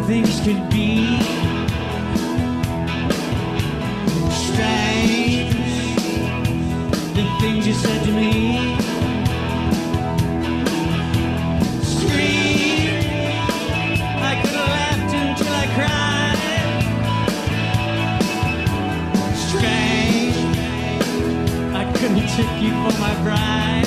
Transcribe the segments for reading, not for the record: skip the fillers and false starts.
Things could be strange, the things you said to me. Scream, I could have laughed until I cried. Strange, I couldn't take you for my bride.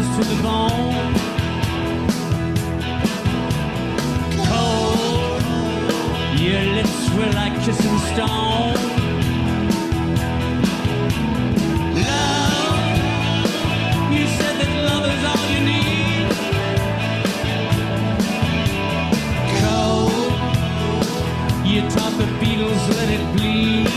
To the bone, cold, your lips were like kissing stone. Love, you said that love is all you need. Cold, you taught the Beatles let it bleed.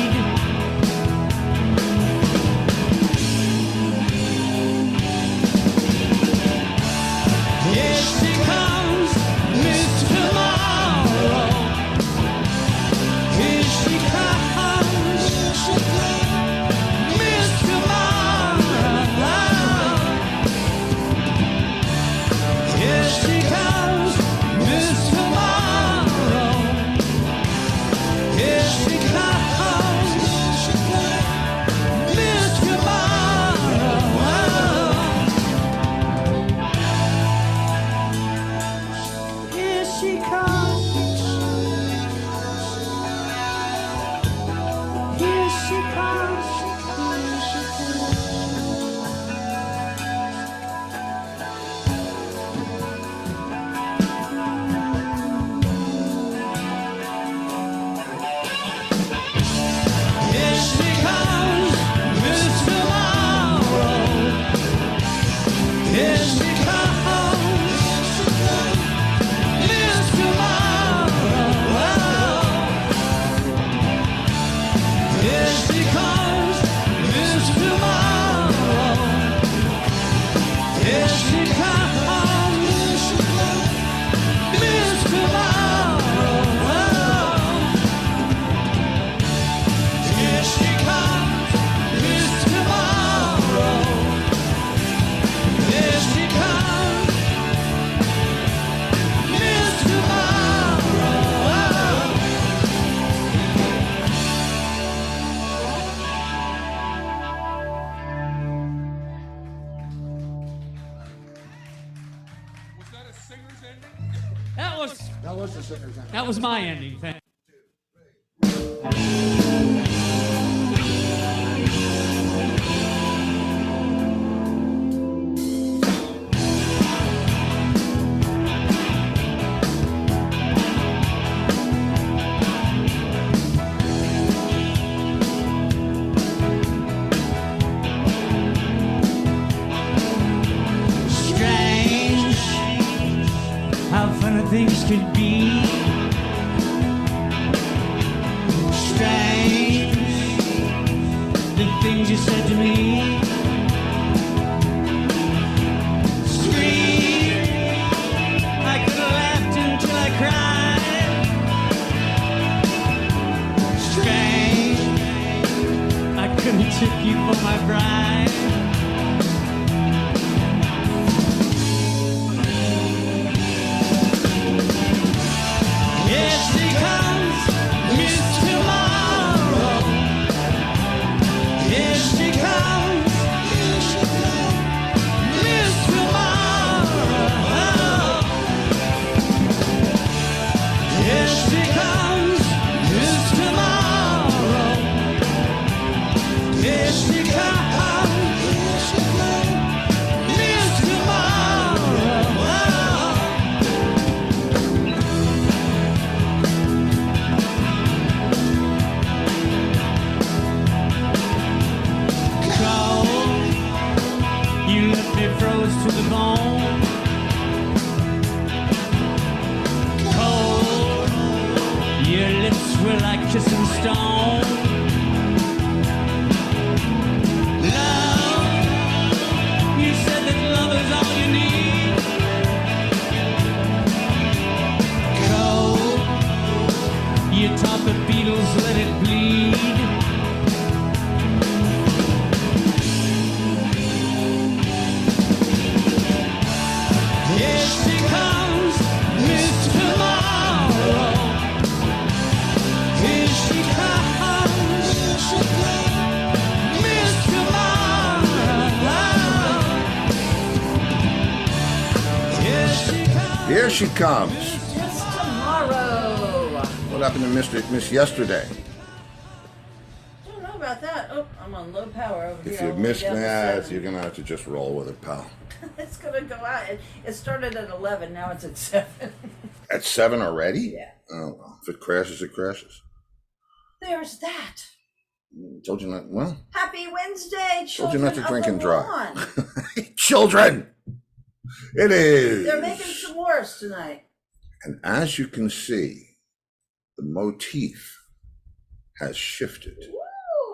That was my ending. Thank you. Strange how funny things could be. Strange, the things you said to me. Scream, I could have laughed until I cried. Strange, I couldn't take you for my bride. were like kissing stone. Love, you said that love is all you need. Cold, you taught the Beatles let it bleed. Here she comes, Miss Tomorrow. Here she comes, Miss Tomorrow. Here she comes. Here she comes. Miss Tomorrow. What happened to Miss Yesterday? I don't know about that. Oh, I'm on low power over If here. you missed that, you're gonna have to just roll with it, pal. It's gonna go out. It started at 11. Now it's at 7. At 7 already? Yeah. Oh, well, if it crashes, it crashes. There's that. Told you not. Well, Happy Wednesday, told you children not to of drink the and drive. lawn. Children, it is. They're making s'mores tonight. And as you can see, the motif has shifted,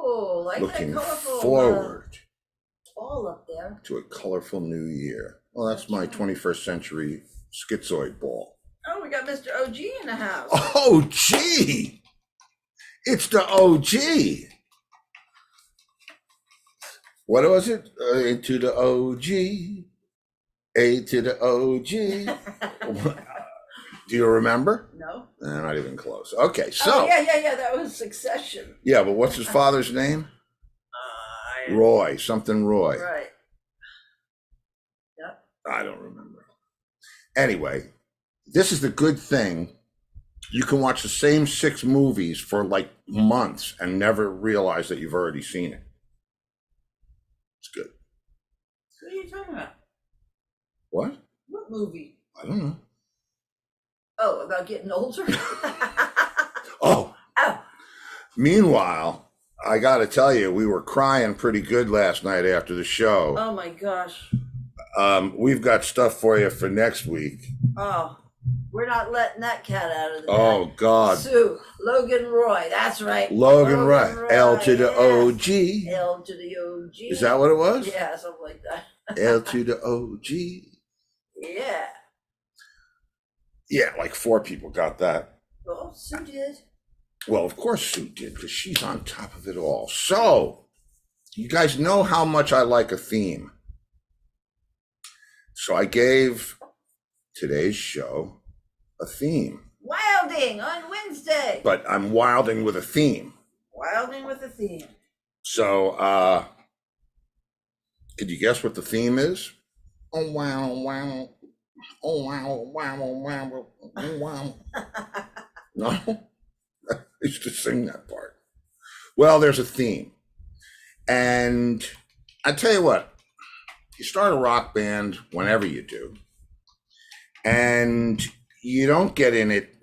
Ooh, like looking that colorful forward ball up there. to a colorful new year. Well, that's my 21st century schizoid ball. Oh, we got Mr. OG in the house. Oh, gee, it's the OG. What was it? A to the OG, A to the OG. Do you remember? No. Not even close. Okay, so. Oh, yeah. That was Succession. Yeah, but what's his father's name? Roy, something Roy. Right. Yep. I don't remember. Anyway, this is the good thing. You can watch the same 6 movies for like months and never realize that you've already seen it. It's good. What are you talking about? What? What movie? I don't know. Oh, about getting older? Oh. Oh. Meanwhile, I got to tell you, we were crying pretty good last night after the show. Oh my gosh. We've got stuff for you for next week. Oh, we're not letting that cat out of the bag. Oh, God. Sue, Logan Roy, that's right. Logan Roy. L to the yes. OG. L to the OG. Is that what it was? Yeah, something like that. L to the OG. Yeah. Yeah, like 4 people got that. Oh, Sue did. Well, of course Sue did, because she's on top of it all. So, you guys know how much I like a theme. So I gave today's show a theme. Wilding on Wednesday. But I'm wilding with a theme. Wilding with a theme. So, could you guess what the theme is? Oh, wow, wow. Oh, wow, wow, wow, wow. No? I used to sing that part. Well, there's a theme. And I tell you what, you start a rock band whenever you do, and you don't get in it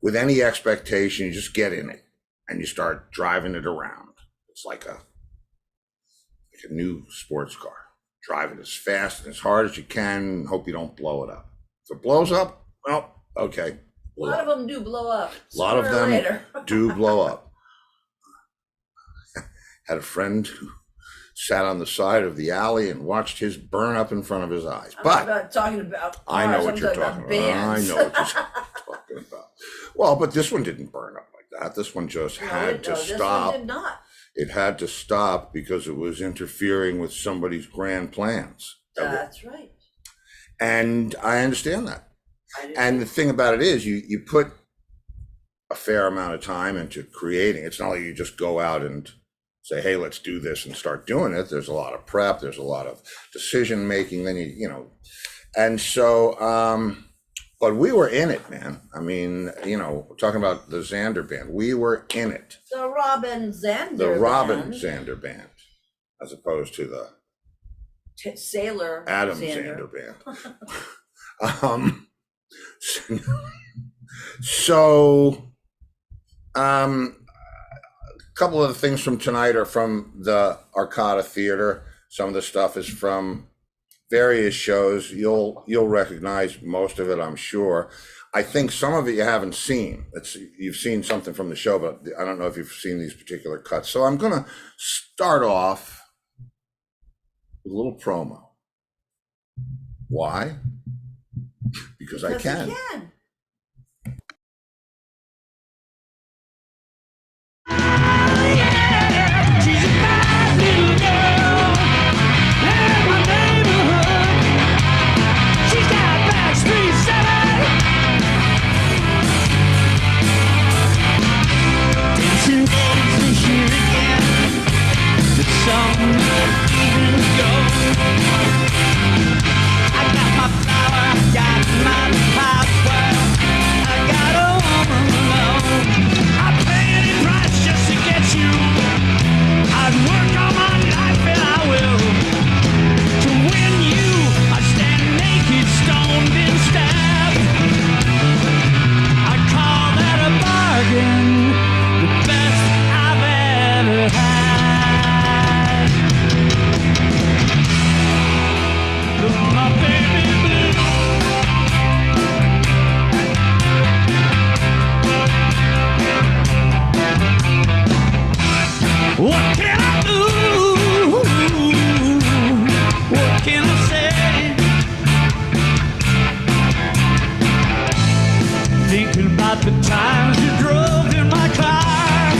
with any expectation, you just get in it and you start driving it around. It's like a new sports car. Drive it as fast and as hard as you can, hope you don't blow it up. If it blows up, well, okay. A lot of them do blow up. A lot of them later. do blow up. Had a friend who sat on the side of the alley and watched his burn up in front of his eyes. I'm not talking about cars, I know what I'm you're talking about. bands. I know what you're talking about. Well, but this one didn't burn up like that. This one just had to This stop. one did not. It had to stop because it was interfering with somebody's grand plans. That's right. And I understand that. I do And too. the thing about it is you put a fair amount of time into creating. It's not like you just go out and say, hey, let's do this and start doing it. There's a lot of prep. There's a lot of decision making. Then you know, and so, but we were in it, man. I mean, you know, talking about the Xander band, we were in it. The Robin Zander The Robin band. Xander band, as opposed to the Sailor Adam Xander. Xander band. So, a couple of the things from tonight are from the Arcada Theater. Some of the stuff is from various shows. You'll recognize most of it, I'm sure. I think some of it you haven't seen. You've seen something from the show, but I don't know if you've seen these particular cuts. So I'm going to start off with a little promo. Why? Because I can. You can. She's a bad little girl in my neighborhood. She's got backstreet seven. Dancing days here again. The song evenings go. I got my flower, I got my power. I got a woman alone. I'd pay any price just to get you. I'd work all my life and I will. To win you, I stand naked, stoned and stabbed. I call that a bargain, the best I've ever had. Look, my baby blue. What can I do? What can I say? Thinking about the times you drove in my car.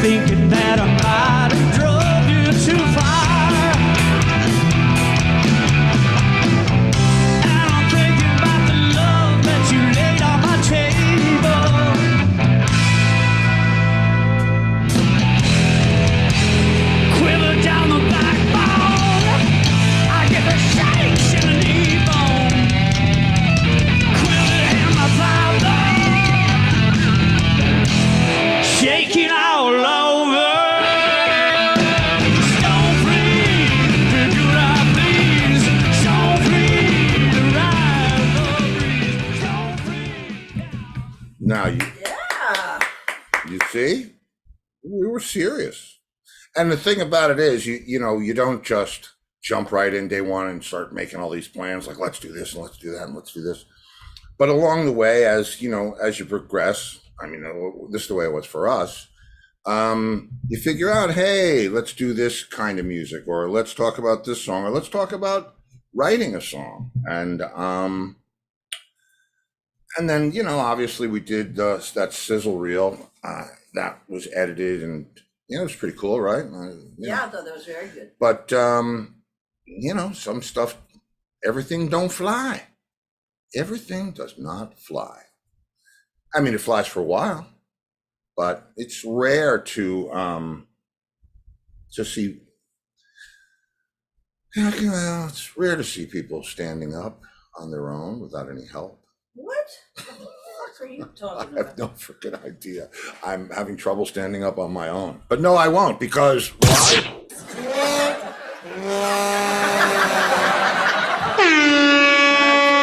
Thinking that I might have drove you too far. And I'm thinking about the love that you laid on my table. Quiver down the backbone. I get the shakes in the knee bone. Quiver in my thigh. Shaking all over. Stone free to do what I please. Stone free to ride the breeze. Stone free. Now Yeah. you see, we were serious. And the thing about it is, you don't just jump right in day one and start making all these plans like, let's do this and let's do that and let's do this. But along the way, as you progress, I mean, this is the way it was for us. You figure out, hey, let's do this kind of music, or let's talk about this song, or let's talk about writing a song. And then, obviously we did that sizzle reel that was edited, and it was pretty cool, right? Yeah, I thought that was very good. But some stuff, everything don't fly. Everything does not fly. I mean, it flies for a while, but it's rare to see. Well, it's rare to see people standing up on their own without any help. What? What are you talking I about? have no freaking idea. I'm having trouble standing up on my own. But no, I won't, because why?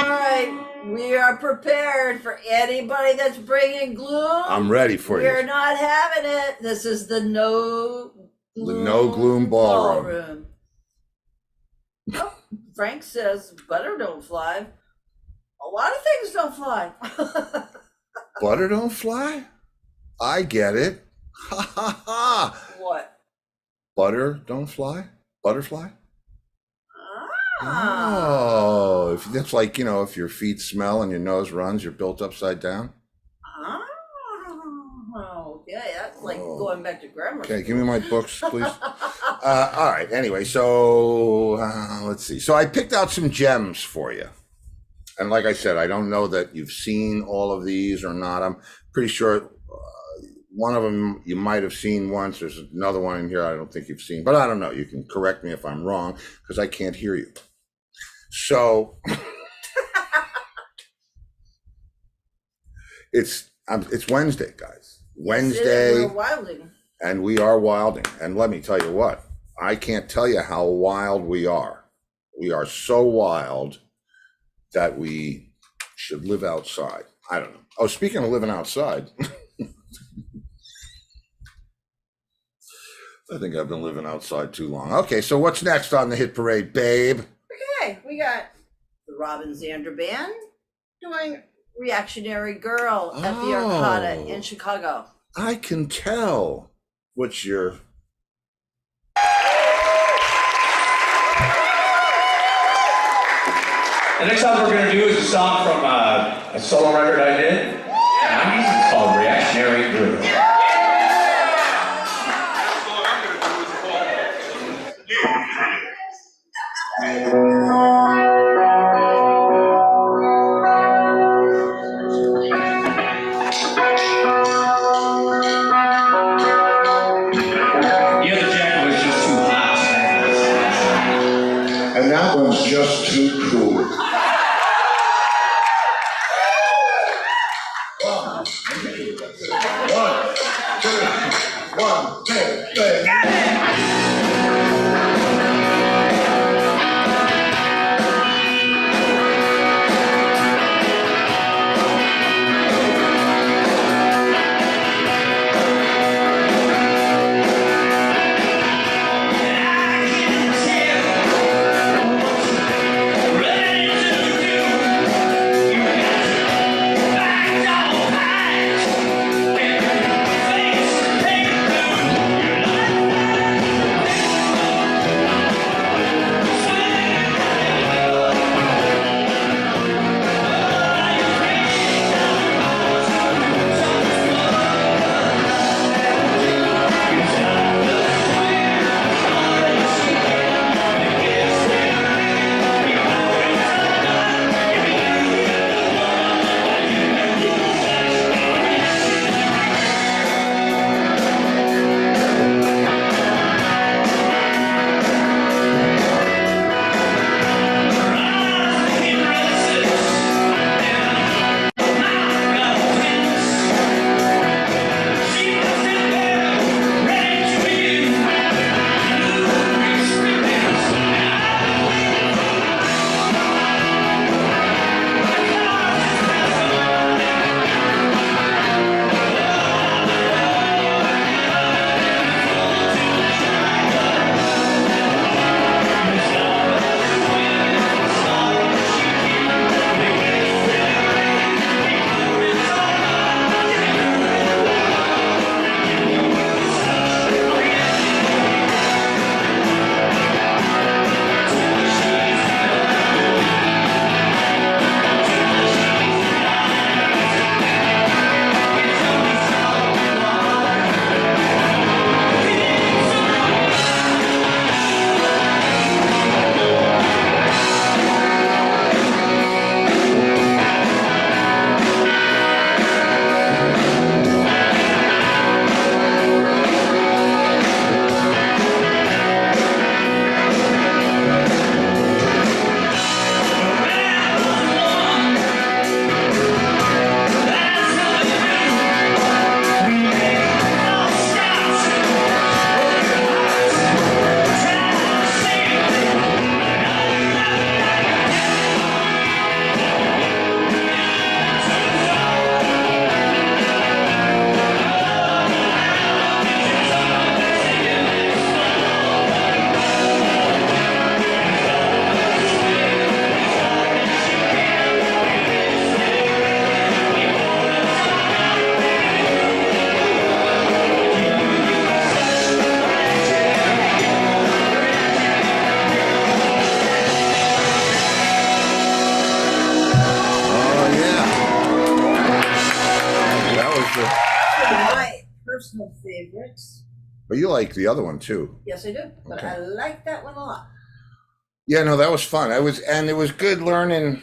All right. We are prepared for anybody that's bringing gloom. I'm ready for you. We're not having it. This is the No Gloom Ballroom. Oh, Frank says butter don't fly. A lot of things don't fly. Butter don't fly? I get it. Ha ha ha. What? Butter don't fly? Butterfly? Ah. Oh, if that's like, if your feet smell and your nose runs, you're built upside down. Oh, okay. That's like going back to grammar. Okay, give me my books, please. All right. Anyway, so let's see. So I picked out some gems for you. And like I said, I don't know that you've seen all of these or not. I'm pretty sure one of them you might have seen once. There's another one in here I don't think you've seen, but I don't know. You can correct me if I'm wrong because I can't hear you. So it's Wednesday, guys. Wednesday. We're wilding. And we are wilding. And let me tell you what, I can't tell you how wild we are. We are so wild that we should live outside. I don't know. Oh, speaking of living outside, I think I've been living outside too long. Okay, so what's next on the hit parade, babe? Okay, we got the Robin Zander Band doing Reactionary Girl at the Arcada in Chicago. I can tell. What's your... The next song we're going to do is a song from a solo record I did in the 90s. It's called Reactionary Girl. And that one's just too cool. One, two, three. My personal favorites. But you like the other one too. Yes, I do. But Okay. I like that one a lot. Yeah, no, that was fun. It was good learning,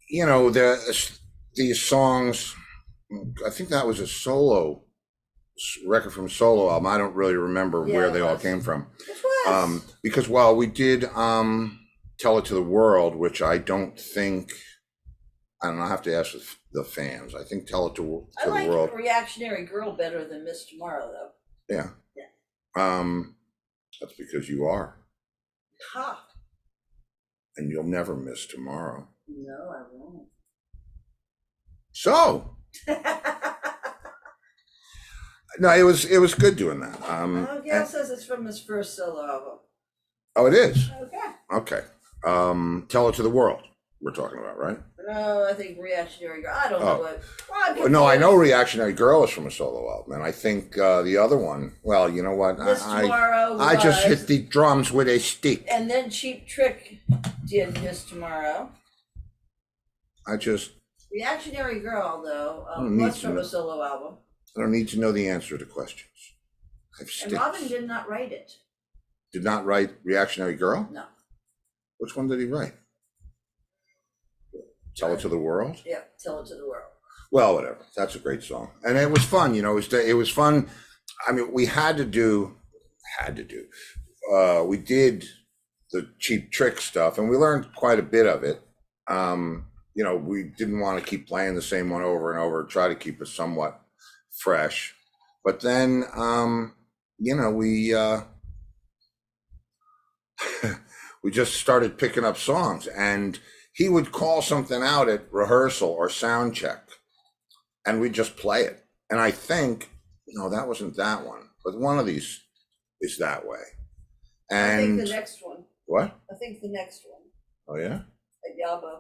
you know, these songs. I think that was a solo record from solo album. I don't really remember Yeah, where it they all was. came from. Which was? Because while we did Tell It to the World, which I don't know, I have to ask the fans. I think Tell It to I the like World. Reactionary Girl better than Miss Tomorrow, though. Yeah. Yeah. That's because you are. Ha! And you'll never miss tomorrow. No, I won't. So, No, it was good doing that. Gail says it's from his first solo album. Oh, it is. Okay. Okay. Tell It to the World. We're talking about, right? No, I think Reactionary Girl. I don't know what. Well, No, I know Reactionary Girl is from a solo album, and I think the other one. Well, you know what? This Tomorrow I just was- hit the drums with a stick. And then Cheap Trick did This Tomorrow. Reactionary Girl, though, was from a solo album. I don't need to know the answer to questions. I have And sticks. Robin did not write it. Did not write Reactionary Girl? No. Which one did he write? Tell It to the World? Yeah, Tell It to the World. Well, whatever. That's a great song. And it was fun, you know, it was fun. I mean, we did the Cheap Trick stuff and we learned quite a bit of it. You know, we didn't want to keep playing the same one over and over, try to keep it somewhat fresh. But then, you know, we just started picking up songs, and he would call something out at rehearsal or sound check, and we'd just play it. And I think, no, that wasn't that one, but one of these is that way. And I think the next one. What? I think the next one. Oh, yeah? At Yabo.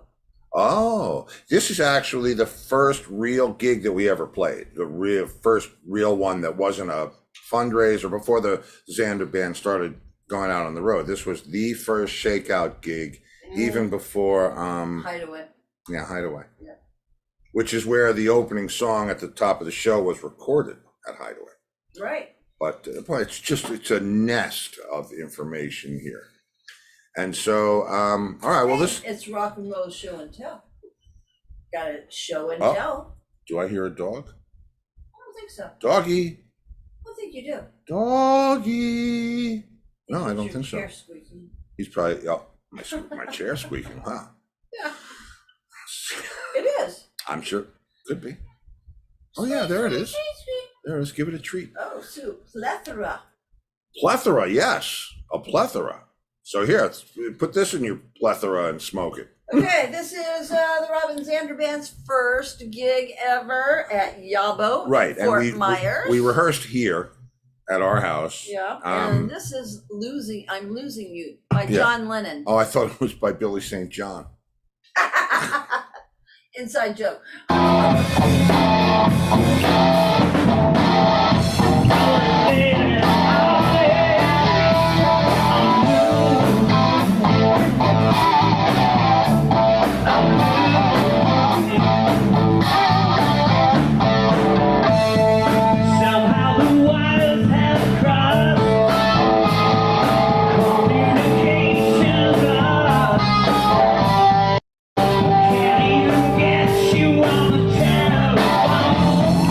Oh, this is actually the first real gig that we ever played. The first real one that wasn't a fundraiser before the Xander band started going out on the road. This was the first Shakeout gig, even before Hideaway. Yeah, Hideaway. Yeah. Which is where the opening song at the top of the show was recorded, at Hideaway. Right. But boy, it's a nest of information here. And so, all right, well, It's rock and roll show and tell. Got a show and Oh. tell. Do I hear a dog? I don't think so. Doggy. I don't think you do. Doggy. No, I don't Your think so. chair squeaking. He's probably, oh, my chair squeaking. Wow. Yeah. It is. I'm sure. Could be. Oh, yeah, there it is. There it is. Give it a treat. Oh, soup. Plethora. Plethora, yes. A plethora. So here, put this in your plethora and smoke it. Okay, this is the Robin Zander Band's first gig ever at Yabo, Right. Fort And Myers. we rehearsed here at our house. Yeah, and this is I'm Losing You by Yeah. John Lennon. Oh, I thought it was by Billy St. John. Inside joke. Somehow the wires have crossed. Communications lost. Can't even get you on the telephone.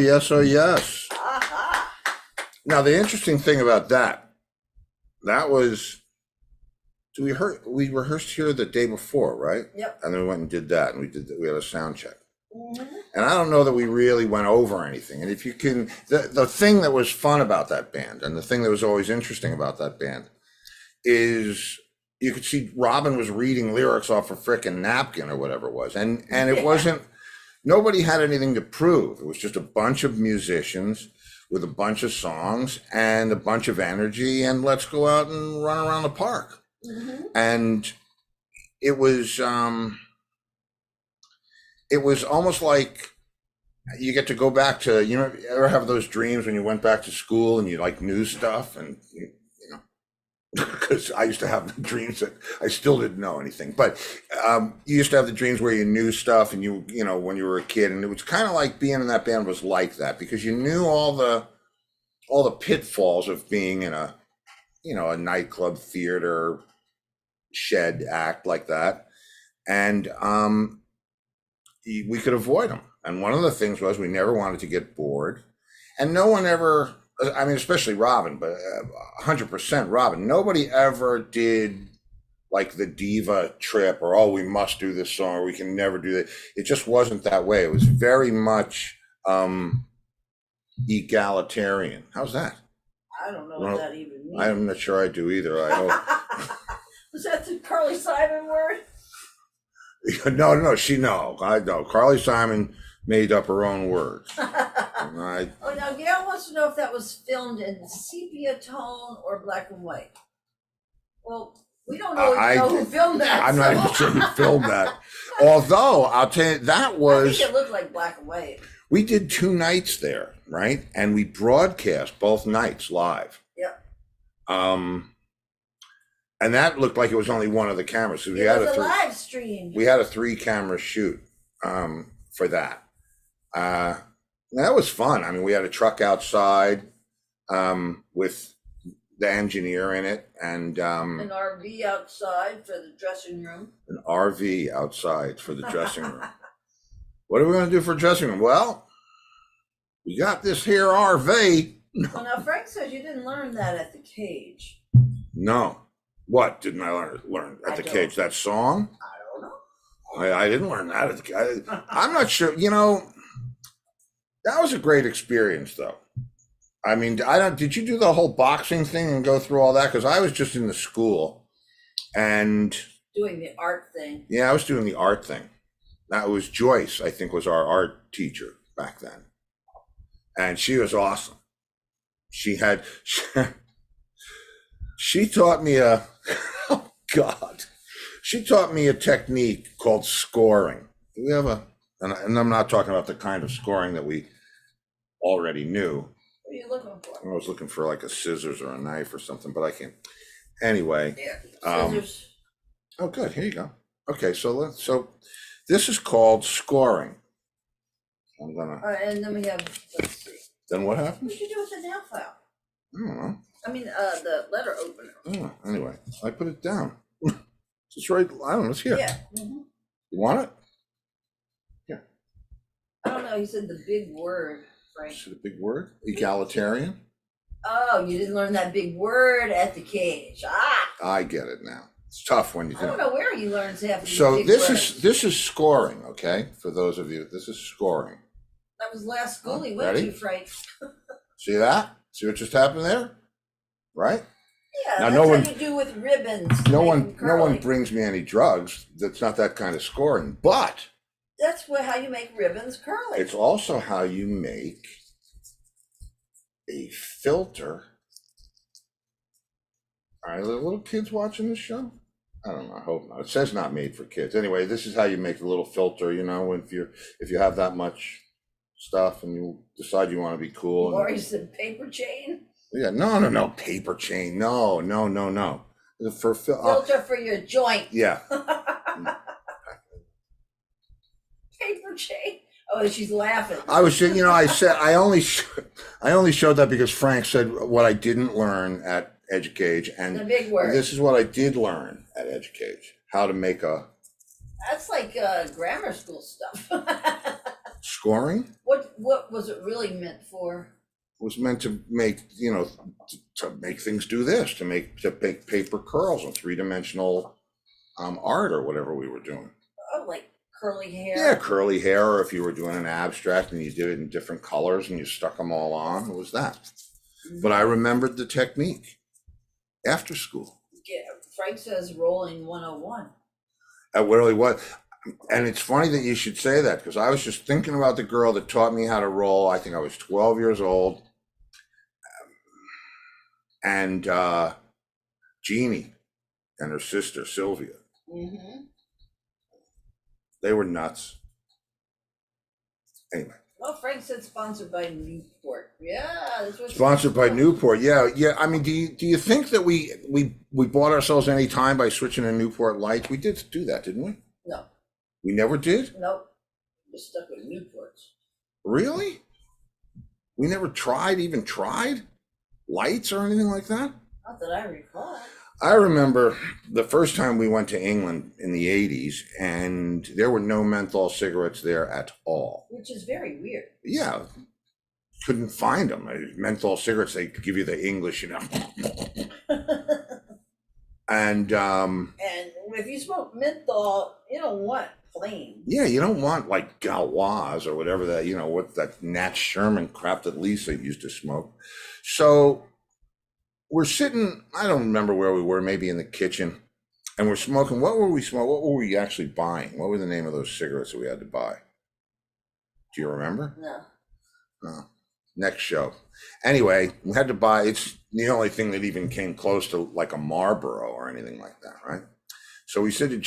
yes, oh yes. Aha. Now, the interesting thing about that was, we rehearsed here the day before, right? Yep. And then we went and did that, and we had a sound check. Mm-hmm. And I don't know that we really went over anything. And if you can, the thing that was fun about that band, and the thing that was always interesting about that band, is you could see Robin was reading lyrics off a frickin' napkin or whatever it was. And it wasn't, nobody had anything to prove. It was just a bunch of musicians with a bunch of songs and a bunch of energy, and let's go out and run around the park. Mm-hmm. And it was almost like you get to go back to, you know, you ever have those dreams when you went back to school and you like knew stuff, and you know, because I used to have the dreams that I still didn't know anything, but you used to have the dreams where you knew stuff, and you know, when you were a kid, and it was kind of like being in that band was like that, because you knew all the pitfalls of being in a, you know, a nightclub, theater, shed act like that, and we could avoid them. And one of the things was we never wanted to get bored, and no one ever, I mean, especially Robin, but 100% Robin, nobody ever did like the diva trip, or, oh, we must do this song, or we can never do that. It just wasn't that way. It was very much egalitarian. How's that? I don't know what that even means. I'm not sure I do either. I hope. Was that the Carly Simon word? No. I know. Carly Simon made up her own words. Oh, now Gail wants to know if that was filmed in sepia tone or black and white. Well, we don't know who filmed that. I'm not even sure who filmed that. Although I'll tell you, that was. I think it looked like black and white. We did 2 nights there, right? And we broadcast both nights live. Yep. And that looked like it was only one of the cameras. So It was a live stream. We had a 3-camera shoot for that. That was fun. I mean, we had a truck outside with the engineer in it, and an RV outside for the dressing room. An RV outside for the dressing room. What are we going to do for dressing room? Well, we got this here RV. Well, now Frank says you didn't learn that at the Cage. No. What didn't I learn at the Cage? That song? I don't know. I didn't learn that at the Cage. I'm not sure. You know, that was a great experience, though. I mean, did you do the whole boxing thing and go through all that? Because I was just in the school and doing the art thing. Yeah, I was doing the art thing. That was Joyce, I think, was our art teacher back then. And she was awesome. She taught me oh God, she taught me a technique called scoring. We have and I'm not talking about the kind of scoring that we already knew. What are you looking for? I was looking for like a scissors or a knife or something, but I can't. Anyway. Yeah, scissors. Oh, good. Here you go. Okay, so this is called scoring. I'm gonna. All right, and then we have. Let's see. Then what What happens? did you do with the nail file? I don't know. I mean, the letter opener. Oh, anyway, I put it down. It's right. I don't know. It's here. Yeah. Mm-hmm. You want it? I don't know. He said the big word, Frank. Is it a big word? Egalitarian. Oh, you didn't learn that big word at the Cage. I get it now. It's tough when you I don't know where you learned half of these So big this words. is scoring. Okay, for those of you, this is scoring. That was last school he went Ready? to, Frank. See that? See what just happened there? Right? Yeah, Now, that's no how one- you do with ribbons. No make one, them no one curly. brings me any drugs. That's not that kind of scoring. But That's how you make ribbons curly. it's also how you make a filter. Are the little kids watching this show? I don't know. I hope not. It says not made for kids. Anyway, this is how you make the little filter. You know, if you have that much stuff and you decide you want to be cool. Or he said paper chain. Yeah, no, paper chain. No. For Filter for your joint. yeah. Paper chain. Oh, she's laughing. I was, I said I only showed that because Frank said what I didn't learn at Educage, and The big word. this is what I did learn at Educage: how to make a That's like grammar school stuff. scoring. What what was it really meant for? It was meant to make, to make things do this, to make paper curls and three-dimensional art or whatever we were doing. Oh, like curly hair? Yeah, curly hair, or if you were doing an abstract and you did it in different colors and you stuck them all on, it was that. Mm-hmm. But I remembered the technique after school. Yeah, Frank says rolling 101. It really was. And it's funny that you should say that, because I was just thinking about the girl that taught me how to roll. I think I was 12 years old. And Jeannie and her sister, Sylvia. Mm-hmm. They were nuts. Anyway. Well, Frank said sponsored by Newport. Yeah, that's what. Sponsored by Newport. Yeah. I mean, do you think that we bought ourselves any time by switching to Newport lights? We did do that, didn't we? No. We never did? Nope. Just stuck with Newports. Really? We never even tried lights or anything like that? Not that I recall. I remember the first time we went to England in the 80s, and there were no menthol cigarettes there at all. Which is very weird. Yeah. Couldn't find them. Menthol cigarettes, they give you the English, And if you smoke menthol, you don't want plain. Yeah, you don't want like Gauloise or whatever that, what that Nat Sherman crap that Lisa used to smoke. So we're sitting, I don't remember where we were, maybe in the kitchen, and we're smoking. What were we smoking? What were we actually buying? What were the name of those cigarettes that we had to buy? Do you remember? No. Oh, next show. Anyway, we had to buy, it's the only thing that even came close to like a Marlboro or anything like that, right? So we said to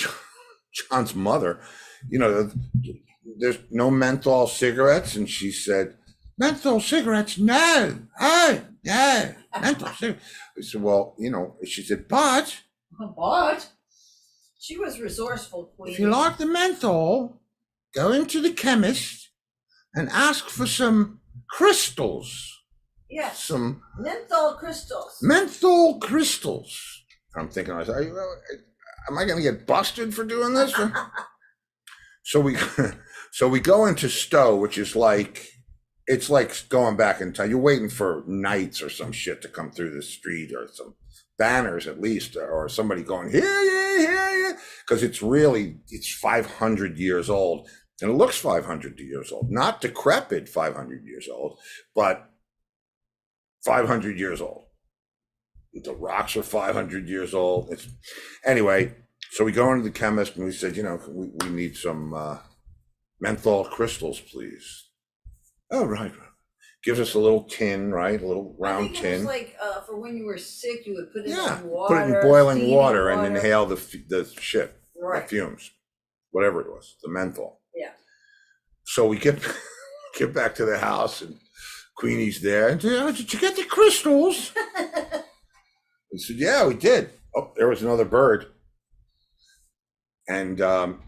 John's mother, there's no menthol cigarettes. And she said, menthol cigarettes? No. Oh, no. Menthol cigarettes. I said, well, she said, but she was resourceful, Queen. If you like the menthol, go into the chemist and ask for some crystals. Yes. Some menthol crystals. Menthol crystals. I'm thinking, am I going to get busted for doing this? So we go into Stowe, which is it's like going back in time. You're waiting for knights or some shit to come through the street, or some banners at least, or somebody going, hear ye, because it's 500 years old, and it looks 500 years old, not decrepit 500 years old, but 500 years old. The rocks are 500 years old. Anyway, so we go into the chemist and we said, we need some menthol crystals, please. Oh, right. Gives us a little tin, right? A little round tin. It was like for when you were sick, you would put it in water. Put it in boiling water and inhale the shit, right. The fumes, whatever it was, the menthol. Yeah. So we get back to the house and Queenie's there. And said, did you get the crystals? I said, yeah, we did. Oh, there was another bird. And I'm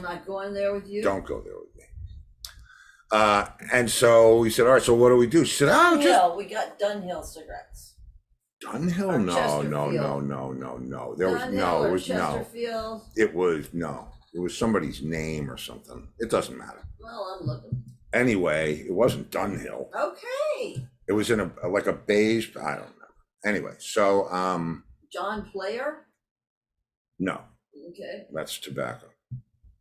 not going there with you. Don't go there with me. And so we said, all right, so what do we do? She said, we got Dunhill cigarettes. Dunhill? No. There was no. It was Chesterfield? No. It was somebody's name or something. It doesn't matter. Well, I'm looking. Anyway, it wasn't Dunhill. Okay. It was in a beige. I don't know. Anyway, so John Player? No. Okay. That's tobacco.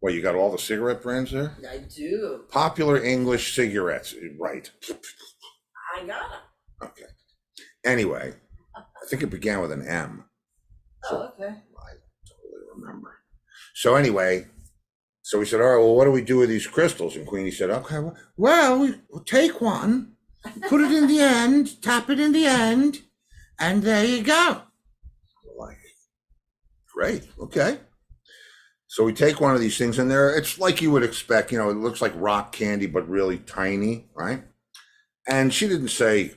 Well, you got all the cigarette brands there? I do. Popular English cigarettes, right? I got them. Okay. Anyway, I think it began with an M. So okay. I totally remember. So anyway, so we said, all right, well, what do we do with these crystals? And Queenie said, okay, we'll take one, put it in the end, tap it in the end, and there you go. Like, great, okay. So we take one of these things, and it's like you would expect, it looks like rock candy, but really tiny, right? And she didn't say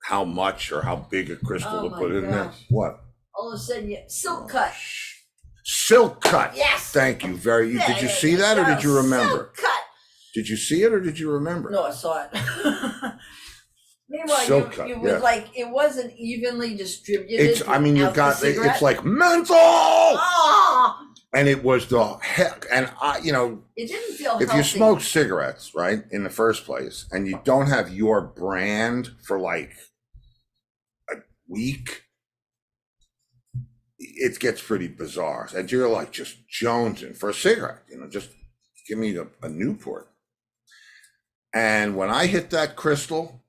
how much or how big a crystal to put in there. What? All of a sudden, silk cut. Silk cut. Yes. Thank you. Did you see that, or did you remember? Silk cut. Did you see it, or did you remember? No, I saw it. Meanwhile, silk cut, you was like, it wasn't evenly distributed. It's like menthol. Ah! And it was the heck, and It didn't feel if healthy. you smoke cigarettes, right, in the first place, and you don't have your brand for like a week, it gets pretty bizarre. And you're like just jonesing for a cigarette, just give me a Newport. And when I hit that crystal,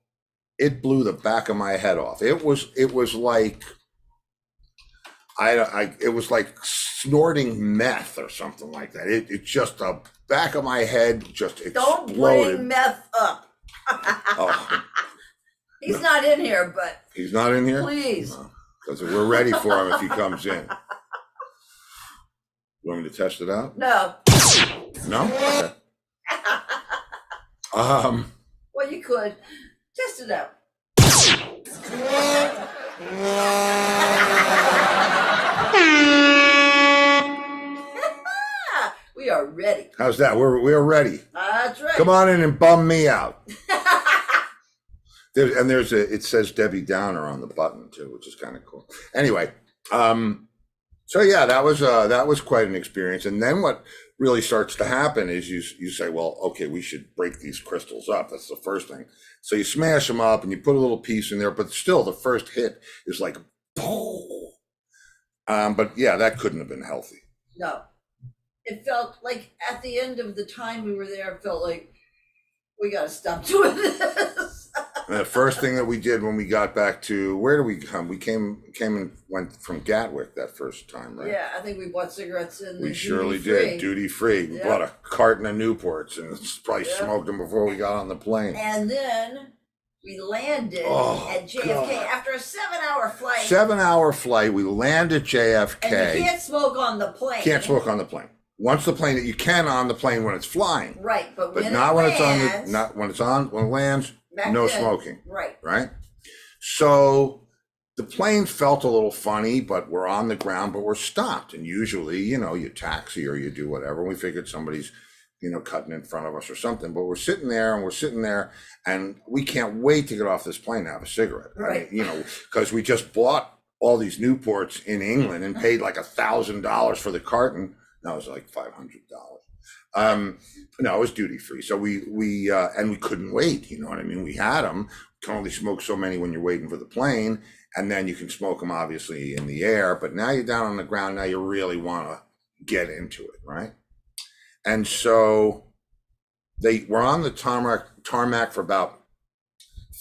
it blew the back of my head off. It was like it was like snorting meth or something like that. It just the back of my head just exploded. Don't bring meth up. Oh. He's not in here, but He's not in here? please. Because we're ready for him if he comes in. You want me to test it out? No. No? Okay. Well, you could test it out. We are ready. How's that? We're ready. That's right. Come on in and bum me out. It says Debbie Downer on the button too, which is kind of cool. Anyway, so yeah, that was quite an experience. And then what really starts to happen is you say, well, okay, we should break these crystals up. That's the first thing. So you smash them up and you put a little piece in there, but still the first hit is like, boom. But yeah, that couldn't have been healthy. No. It felt like at the end of the time we were there, it felt like we got to stop doing this. And the first thing that we did when we got back to, where do we come? We came and went from Gatwick that first time, right? Yeah, I think we bought cigarettes in the We surely duty-free. did, duty free. We Yeah. bought a carton of Newports and probably Yeah. smoked them before we got on the plane. And then we landed Oh, at JFK God. after a 7-hour flight. 7-hour flight, we land at JFK. And you can't smoke on the plane. Can't smoke on the plane. Once the plane, you can on the plane when it's flying, Right, but but when not it when lands, it's on, when it lands, back no then, smoking, Right. right? So the plane felt a little funny, but we're on the ground, but we're stopped. And usually, you taxi or you do whatever. We figured somebody's, cutting in front of us or something, but we're sitting there and we can't wait to get off this plane and have a cigarette. Right. I mean, because we just bought all these Newports in England and paid like $1,000 for the carton. No, it was like $500. No, it was duty free. So we couldn't wait. You know what I mean? We had them. Can only smoke so many when you're waiting for the plane, and then you can smoke them obviously in the air. But now you're down on the ground. Now you really want to get into it, right? And so they were on the tarmac for about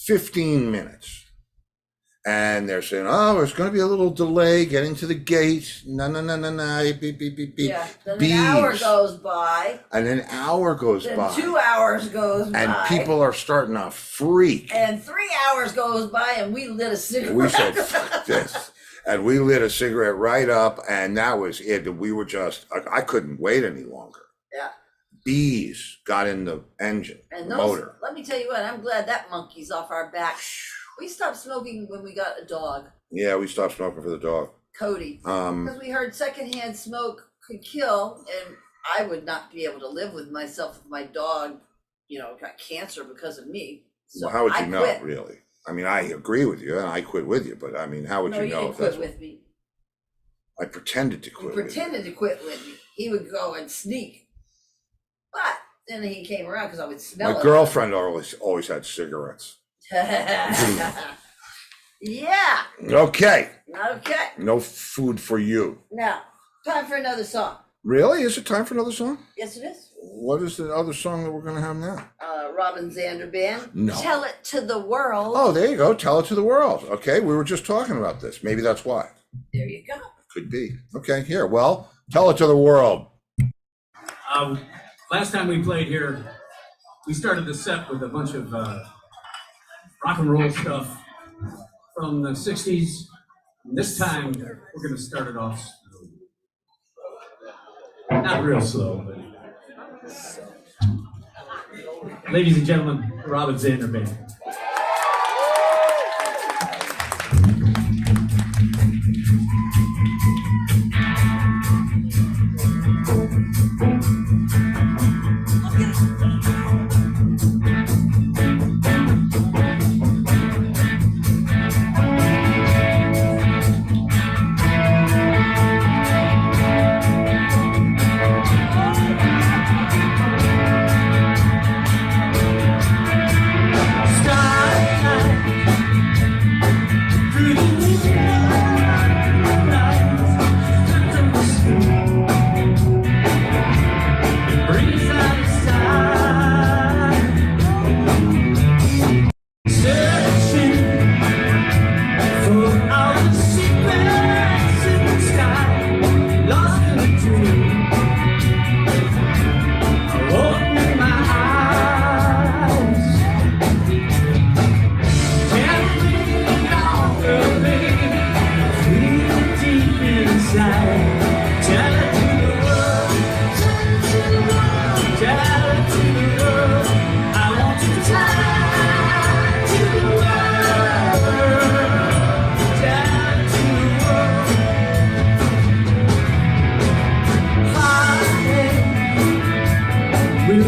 15 minutes. And they're saying, oh, there's going to be a little delay getting to the gate. No, beep, beep, beep, beep. Yeah, then an hour goes by. And an hour goes Then by. 2 hours goes by. And people are starting to freak. And 3 hours goes by and we lit a cigarette. We said, fuck this. And we lit a cigarette right up, and that was it. We were just, I couldn't wait any longer. Yeah. Bees got in the engine, And the those, motor. let me tell you what, I'm glad that monkey's off our back. We stopped smoking when we got a dog, Yeah, we stopped smoking for the dog. Cody, because we heard secondhand smoke could kill, and I would not be able to live with myself if my dog, got cancer because of me. So Well, how would you I know, quit. really? I mean, I agree with you, and I quit with you, but I mean, how would No, you you know didn't if that's quit with me. I pretended to He quit with you. pretended to quit with me. He would go and sneak. But then he came around because I would smell My it. girlfriend always had cigarettes. Yeah. Okay, Okay. no food for you. Now, time for another song. Really? Is it time for another song? Yes, it is. What is the other song that we're going to have now? Robin Zander Band. No. Tell it to the world. Oh, there you go. Tell it to the world. Okay, we were just talking about this. Maybe that's why. There you go. Could be. Okay, here. Well, tell it to the world. Last time we played here, we started the set with a bunch of rock and roll stuff from the 60s. This time, we're going to start it off slow. Not real slow, but... Ladies and gentlemen, the Robin Zander Band.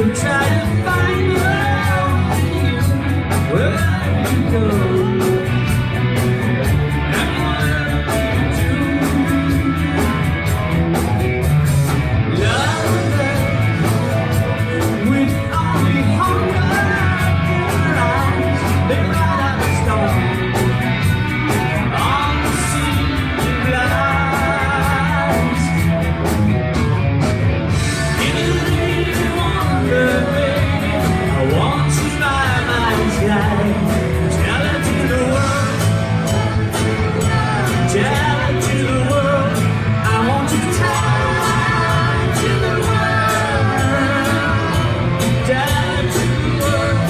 try to find love wherever you go. And whatever you do, love with only hunger in your eyes, they light up a storm on the sea of lies. In a little wonder, baby, I want you by my side. Tell it to the world, tell it to the world. I want you to tell it to the world, tell it to the world.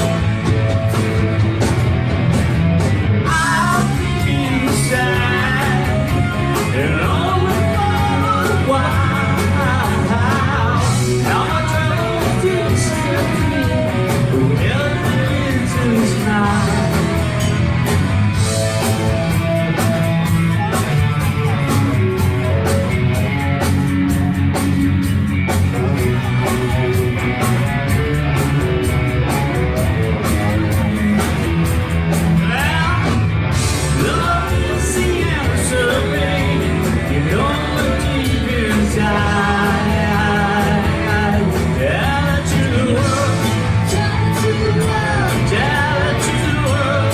I'll be sad and only for a while. Now my troubles disappear, whoever lives is mine. Love is the answer, baby. You know it deep inside. Tell it to the world. Tell it to the world. Tell it to the world.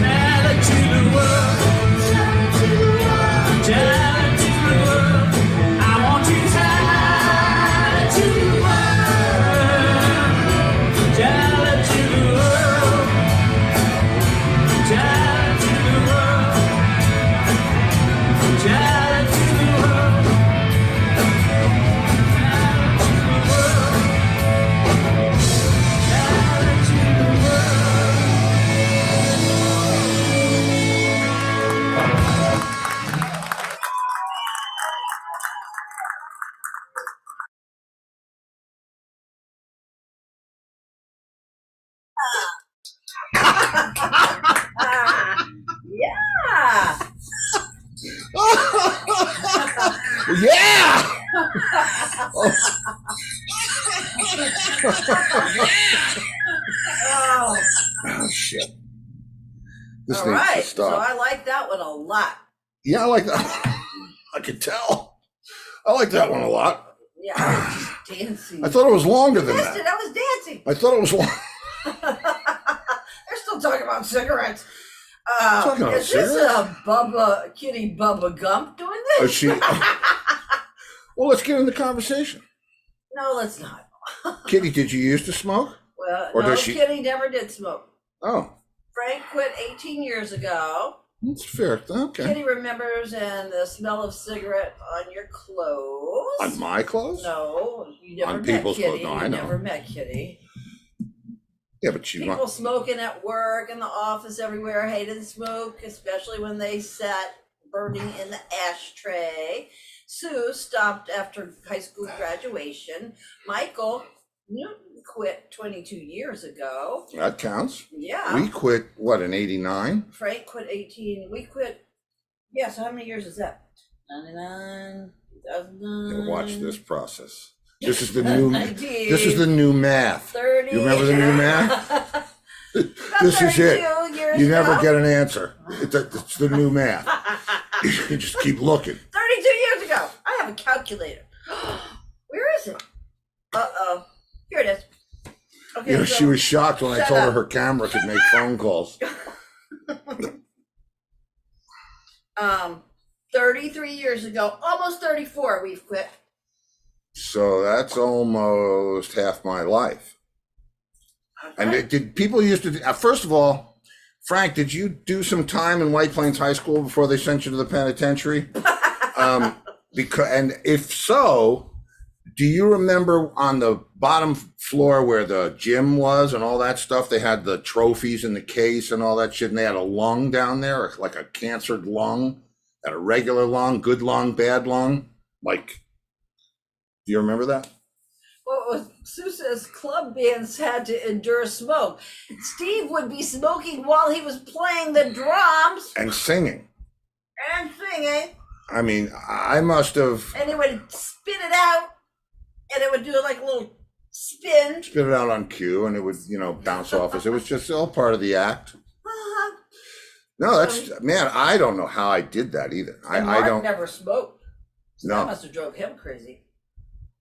Tell it to the world. Tell it to the world. Tell it to the world. I want you to tell it to the world. Tell it to the world. Tell it to the world. Tell it to the world. Tell it to the Yeah. Yeah. Oh, Oh shit. This all needs right. to So stop. I like that one a lot. Yeah, I like that. I could tell. I like that one a lot. Yeah, I was just dancing. I thought it was longer than Missed it. that. I was dancing. I thought it was long. They're still talking about cigarettes. Talking about Is this cigarettes? Kitty Bubba Gump doing Oh, this? she. Well, let's get in the conversation. No, let's not. Kitty, did you used to smoke? Well, Or no, does she- Kitty never did smoke. Oh, Frank quit 18 years ago. that's fair. Okay. Kitty remembers and the smell of cigarette on your clothes. On my clothes? No, you never On met people's Kitty. clothes. No, I You know. never met Kitty. Yeah, but you. People smoking at work, in the office, everywhere, hated smoke, especially when they sat burning in the ashtray. Sue stopped after high school graduation. Michael Newton quit 22 years ago. That counts. Yeah. We quit, what, in 89? Frank quit 18. We quit. Yeah, so how many years is that? 99, 2009. Watch this process. This is the new. 19, This is the new math. 30. You remember the new math? This is it. You never get an answer. It's the new math. You just keep looking. 32 years ago. I have a calculator. Where is it? Uh-oh. Here it is. Okay, You know, so she was shocked when I shut told her up. her camera could make phone calls. 33 years ago, almost 34, we've quit. So that's almost half my life. And did people used to, first of all, Frank, did you do some time in White Plains High School before they sent you to the penitentiary? Because, and if so, do you remember on the bottom floor where the gym was and all that stuff, they had the trophies in the case and all that shit, and they had a lung down there, like a cancered lung, and a regular lung, good lung, bad lung? Like, do you remember that? Well, Sue says club bands had to endure smoke. Steve would be smoking while he was playing the drums And singing. and singing, I mean, I must have, and he would spit it out. and it would do like a little spin. Spit it out on cue, and it would, bounce off us. It was just all part of the act. Uh-huh. No, man, I don't know how I did that either. And I Mark don't. never smoked. So that No. must have drove him crazy.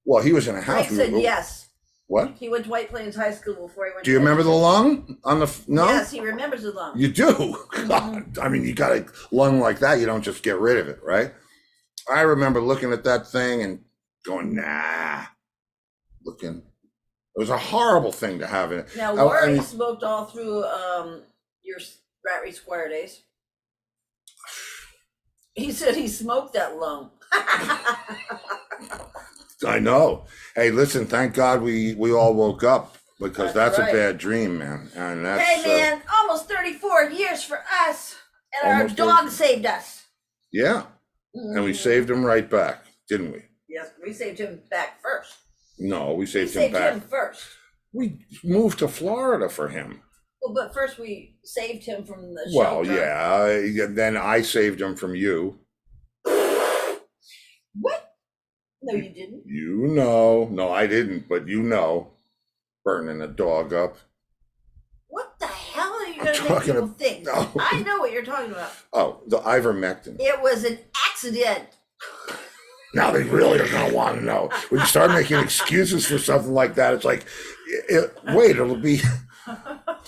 Well, he was in a house. Frank said yes. What? He went to White Plains High School before he went. Do you remember the lung on the? No. Yes, he remembers the lung. You do. God, I mean, you got a lung like that, you don't just get rid of it, right? I remember looking at that thing and going, nah. Looking. It was a horrible thing to have in it. Now, I Lori mean, smoked all through your Rat Race Squire days. He said he smoked that lung. I know. Hey, listen, thank God we all woke up, because that's right. a bad dream, man. And that's Hey, man, almost 34 years for us, and our Almost dog saved us. yeah. And we saved him right back, didn't we? Yes, we saved him back first. No, we We saved him saved back. him first. We moved to Florida for him. Well, but first we saved him from the Well, shelter. yeah. Then I saved him from you. What? No, you didn't. You know. No, I didn't, but burning a dog up. What the hell are you I'm going to make talking people ab- think? no. I know what you're talking about. Oh, the ivermectin. It was an accident. Now they really are going to want to know. When you start making excuses for something like that, it's like, wait, it'll be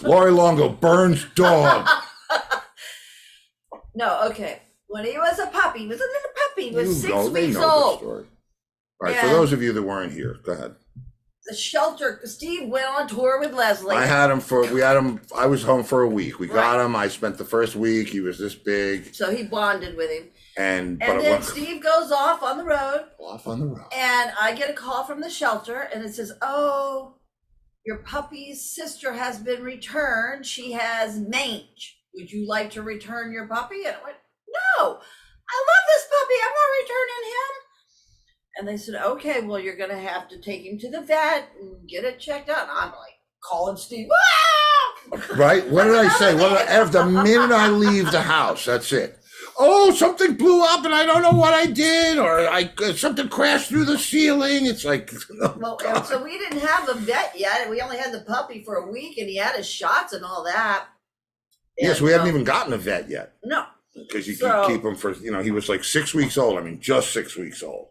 Lori Luongo burns dog. No, okay. When he was a puppy, he was a little puppy. He was They 6 weeks know the old. story. All right, for And- those of you that weren't here, go ahead. The shelter, Steve went on tour with Leslie. We had him, I was home for a week. We got him, I spent the first week, he was this big. So he bonded with him. And then Steve goes off on the road. Off on the road. And I get a call from the shelter, and it says, "Oh, your puppy's sister has been returned. She has mange. Would you like to return your puppy?" And I went, "No, I love this puppy. I'm not returning him." And they said, "Okay, well, you're going to have to take him to the vet and get it checked out." And I'm like calling Steve. "Ah!" Right? What did I say? The minute I leave the house, that's it. Oh, something blew up and I don't know what I did, or something crashed through the ceiling. It's like, Well, and so we didn't have a vet yet, and we only had the puppy for a week, and he had his shots and all that. yes, And, we hadn't even gotten a vet yet, No, because you So- can keep him for, he was like 6 weeks old. I mean, just 6 weeks old.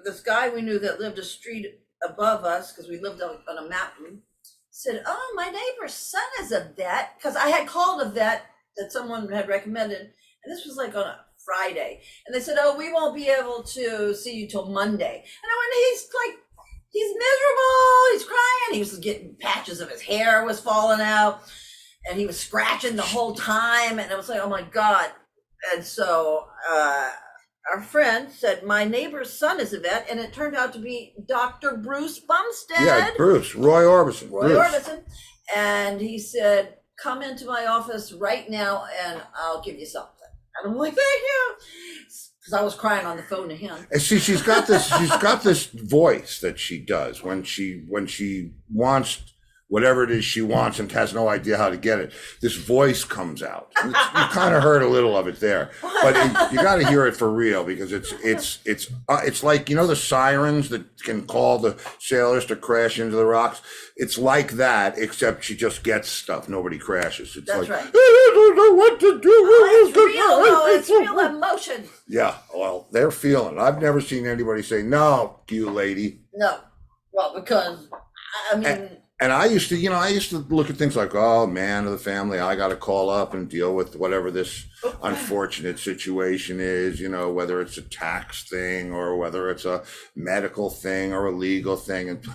this guy we knew that lived a street above us, because we lived on a mountain, said, "Oh, my neighbor's son is a vet," because I had called a vet that someone had recommended, and this was like on a Friday, and they said, "Oh, we won't be able to see you till Monday." And I went, he's miserable, he's crying, he was getting patches of his hair was falling out, and he was scratching the whole time, and I was like, oh my God. And so our friend said, "My neighbor's son is a vet," and it turned out to be Dr. Bruce Bumstead. Yeah, Bruce, Roy Orbison. Roy Orbison. And he said, "Come into my office right now and I'll give you something." And I'm like, "Thank you." Because I was crying on the phone to him. And see, she's got this voice that she does when she wants whatever it is she wants and has no idea how to get it. This voice comes out. You kind of heard a little of it there, but you got to hear it for real, because it's like, the sirens that can call the sailors to crash into the rocks. It's like that, except she just gets stuff. Nobody crashes. It's That's like, right. I don't know what to do. Oh, it's real, though. It's real emotion. Yeah, well, they're feeling it. I've never seen anybody say, "No, you lady." No. Well, because, I mean, And I used to look at things like, oh, man of the family, I got to call up and deal with whatever this unfortunate situation is, whether it's a tax thing or whether it's a medical thing or a legal thing. And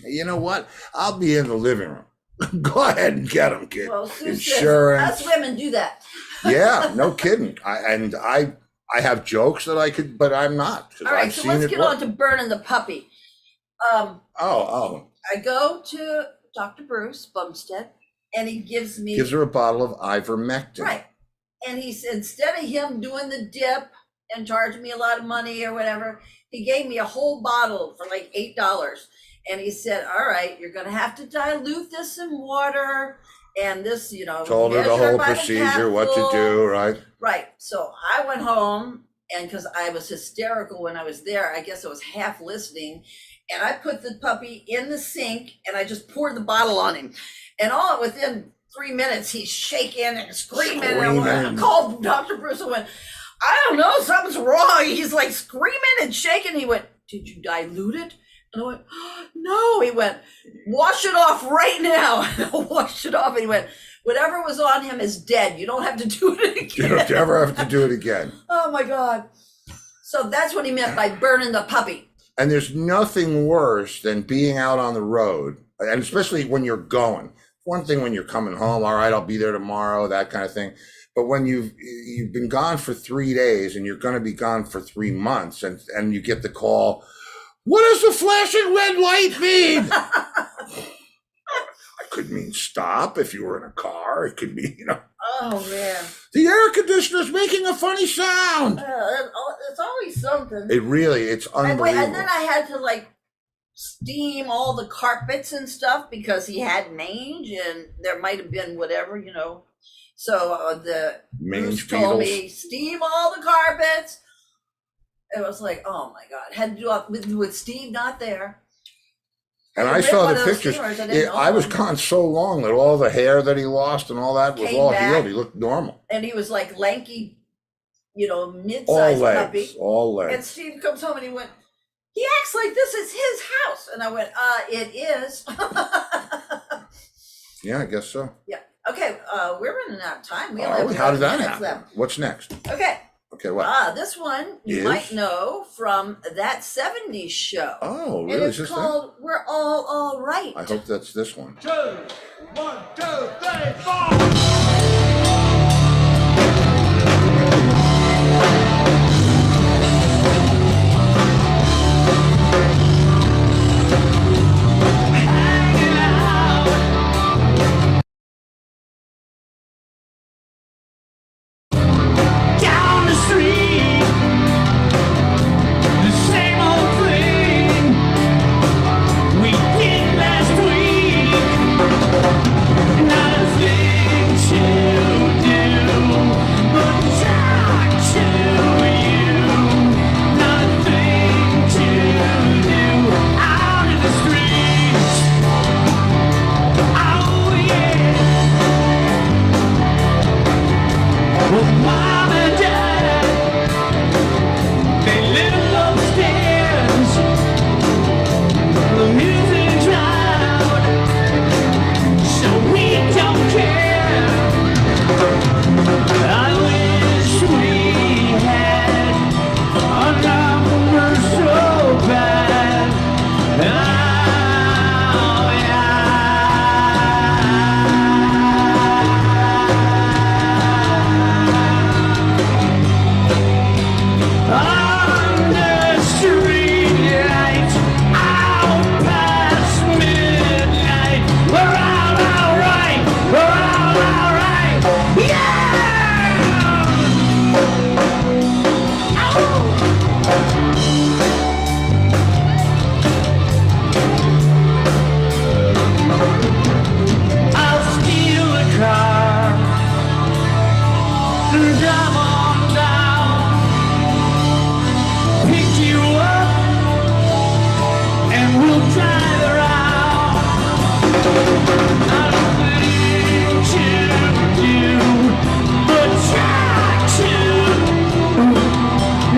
you know what? I'll be in the living room. Go ahead and get them, kid. well, Sue Insurance. says, us women do that. Yeah, no kidding. I have jokes that I could, but I'm not. All right, so let's get on to burning the puppy. I go to Dr. Bruce Bumstead, and he gives her a bottle of ivermectin. right. And he said, instead of him doing the dip and charging me a lot of money or whatever, he gave me a whole bottle for like $8. And he said, "All right, you're going to have to dilute this in water. And this, Told her the measure whole by the procedure, what to capsule." do, right? Right. So I went home, and because I was hysterical when I was there, I guess I was half listening. and I put the puppy in the sink and I just poured the bottle on him. And all within 3 minutes, he's shaking and screaming. And I called Dr. Bruce and went, I don't know, something's wrong. He's like screaming and shaking. He went, did you dilute it? And I went, oh, no. He went, wash it off right now. And I washed it off. And he went, whatever was on him is dead. You don't have to do it again. You don't ever have to do it again. Oh my God. So that's what he meant by burning the puppy. And there's nothing worse than being out on the road, and especially when you're going. One thing when you're coming home, all right, I'll be there tomorrow, that kind of thing. But when you've been gone for 3 days and you're going to be gone for 3 months, and you get the call, what does the flashing red light mean? It could mean stop if you were in a car. It could mean, Oh man. the air conditioner's making a funny sound. It's always something. It's unbelievable. And then I had to like steam all the carpets and stuff because he had mange and there might have been whatever, So the Mange told beetles. me steam all the carpets. It was like, oh my God, had to do it with Steve not there. And I ripped saw one the of those pictures. steamers, I didn't know. I was gone so long that all the hair that he lost and all that was Came all back. healed. He looked normal. And he was like lanky, All mid-sized legs, puppy. all And legs. Steve comes home and he went, he acts like this is his house. And I went, it is. Yeah, I guess so. Yeah. Okay, we're running out of time. We only Oh, have how did 11 that minutes happen? left. What's next? Okay. Okay, what? This one you Is? might know from That 70s Show. Oh, And really? it's Is this that? called We're All Right. I hope that's this one. 2, 1, 2, 3, 4. Down the street, the same old thing we did last week. Not a thing to do but talk to you. Not a thing to do out in the streets. Oh yeah. Well, mom and dad, they live upstairs. The music's loud, so we don't care. I wish we had a number so bad. Oh, on the street lights, out past midnight. We're all right. We're all right. Yeah! I'll steal a car and drive on down. Pick you up and we'll drive around. Not a thing to do but talk to.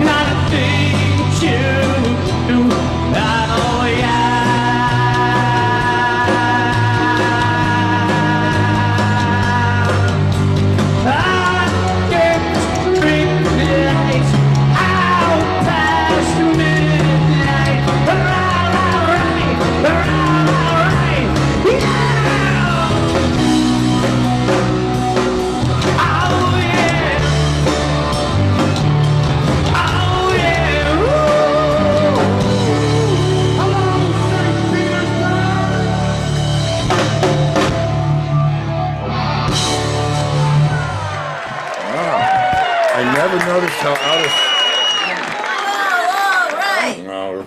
Not a thing to do. I know, yeah. I get street lights out past midnight. We're all right. We're all right. Yeah. Oh yeah. Oh yeah. Ooh. Hello, St. Wow. I never noticed how out All right. of. No,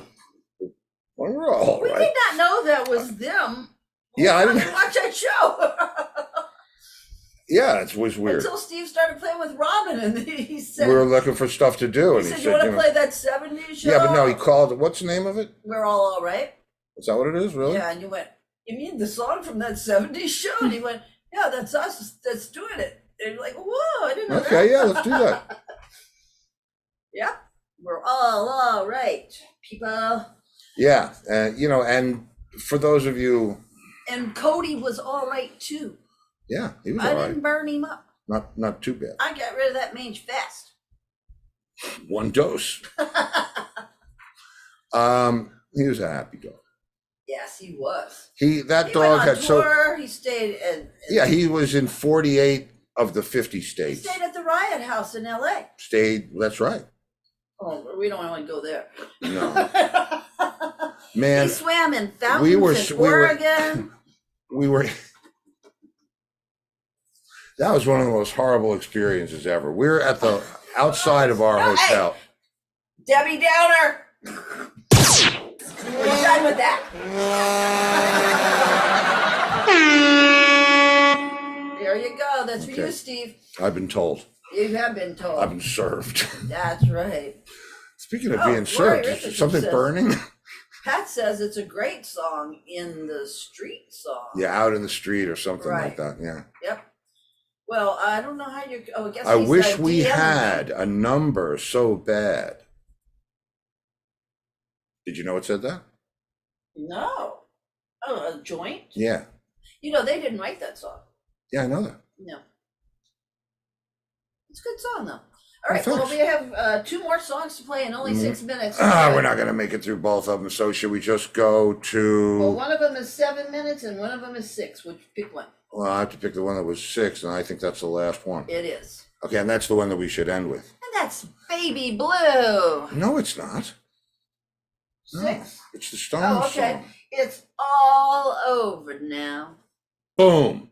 we're all We right. did not know that was them. Yeah, I Why didn't. did watch that show. Yeah, it was weird. Until Steve started playing with Robin, and he said, We were looking for stuff to do, he and he said, said, you want you to know, play that 70s show? yeah, but no, he called. What's the name of it? We're all right. Is that what it is? Really? Yeah, and you went, you mean the song from that 70s show? And he went, yeah, that's us that's doing it. And you're like, whoa, I didn't know that. Okay, yeah, let's do that. Yeah, we're all right, people. Yeah, and you know, and for those of you, And Cody was all right too. yeah, he was I all right. didn't burn him up. Not too bad. I got rid of that mange fast. One dose. He was a happy dog. Yes, he was. That He dog went on had tour. He stayed and yeah, he was in 48 of the 50 he states. stayed at the Riot House in LA. That's right. Oh, we don't want to go there. No. Man, He swam in fountains we were- in Oregon. we were that was one of the most horrible experiences ever. We were at the outside of our No, hey. hotel. Debbie Downer. We're done with that. There you go. That's for you, Okay. Steve. I've been told. You have been told. I've been served. That's right. Speaking of Oh, being served, Rory is there Richardson something says- burning? Pat says it's a great song in the street song. Yeah, out in the street or something like Right. that. Yeah. Yep. Well, I don't know how you. Oh, I guess. I he's, wish we DMing me. had a number so bad. Did you know it said that? No. Oh, a joint. Yeah. You know they didn't write that song. Yeah, I know that. No. It's a good song though. All right. Well, Well, thanks. we have 2 more songs to play in only 6 minutes. We're not going to make it through both of them. So should we just go Well, to? one of them is 7 minutes and one of them is 6. Which pick one? Well, I have to pick the one that was 6, and I think that's the last one. It is. Okay, and that's the one that we should end with. And that's Baby Blue. No, it's not. No, 6. it's the Stones Oh, okay. song. It's all over now. Boom.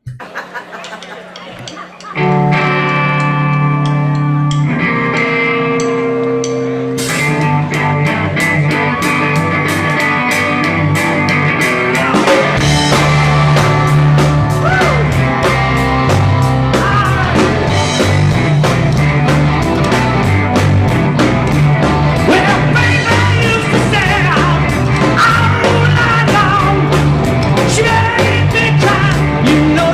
Well, baby used to say all night long. She made me cry. You know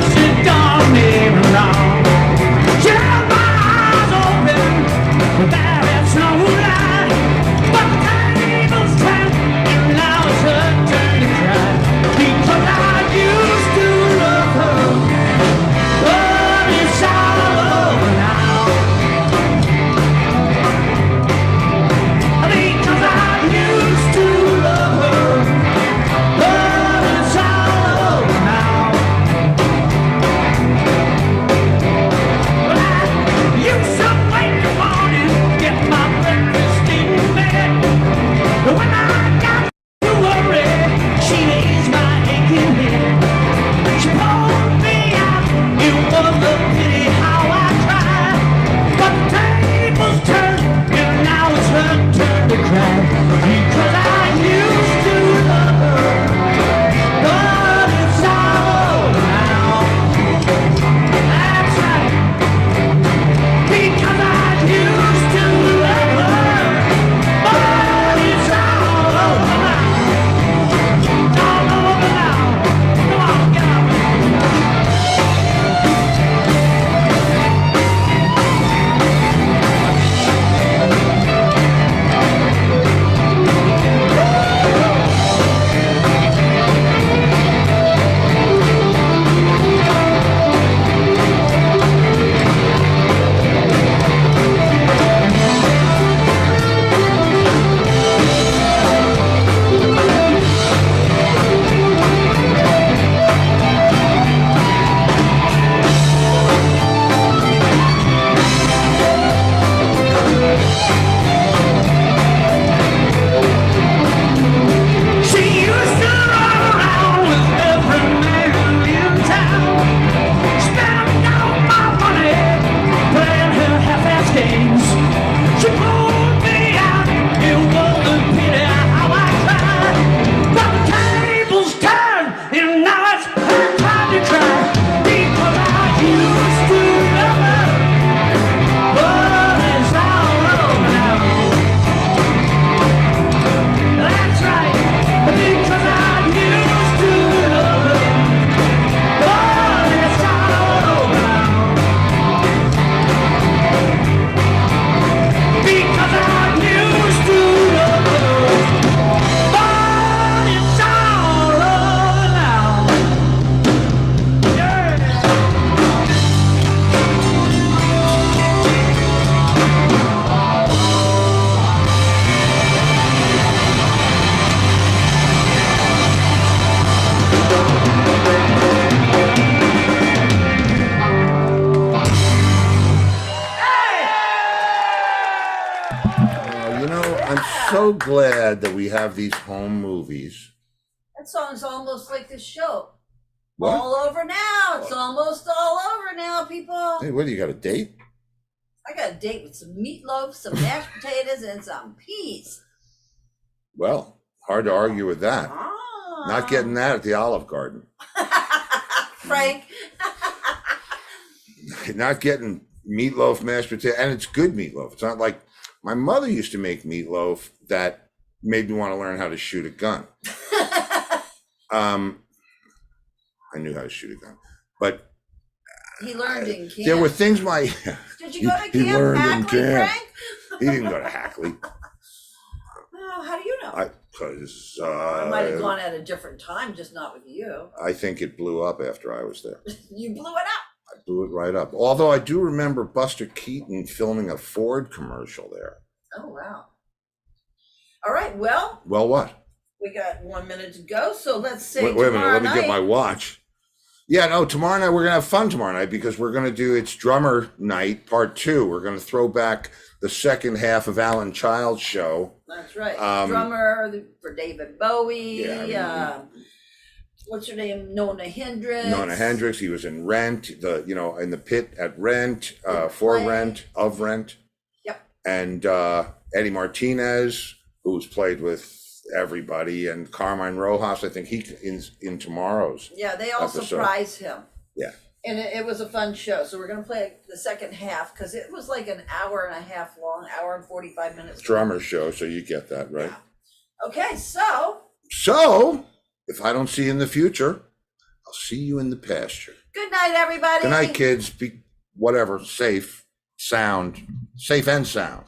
so glad that we have these home movies. That song's almost like this show. What? All over now. It's almost all over now, people. Hey, what do you got, a date? I got a date with some meatloaf, some mashed potatoes, and some peas. Well, hard to argue with that. Ah. Not getting that at the Olive Garden. Frank. Not getting meatloaf, mashed potato, and it's good meatloaf. It's not like my mother used to make meatloaf that made me want to learn how to shoot a gun. I knew how to shoot a gun, but He learned in camp. there were things Did you go to he camp, learned in Hackley, camp. Frank? He didn't go to Hackley. Oh, how do you know? Because I might have gone at a different time, just not with you. I think it blew up after I was there. You blew it up. I blew it right up. Although I do remember Buster Keaton filming a Ford commercial there. Oh, wow. All right, well, Well, what? we got 1 minute to go, so let's say Wait a minute. tomorrow Let me get my night- watch. Yeah, no, tomorrow night we're going to have fun tomorrow night because we're going to do It's Drummer Night Part 2. We're going to throw back the second half of Alan Child's show. That's right. Um, Drummer for David Bowie. Yeah, What's her name? Nona Hendrix. Nona Hendrix, he was in Rent, in the pit at Rent, In the for play. Rent, of Rent. Yep. And Eddie Martinez, who's played with everybody, and Carmine Rojas, I think he in tomorrow's. Yeah, they all episode. surprise him. Yeah. And it was a fun show. So we're going to play the second half because it was like an hour and a half long, hour and 45 minutes. Drummer show, so you get that, right? Yeah. Okay, so So, if I don't see you in the future, I'll see you in the pasture. good night, everybody. Good night, kids. Be whatever, safe and sound.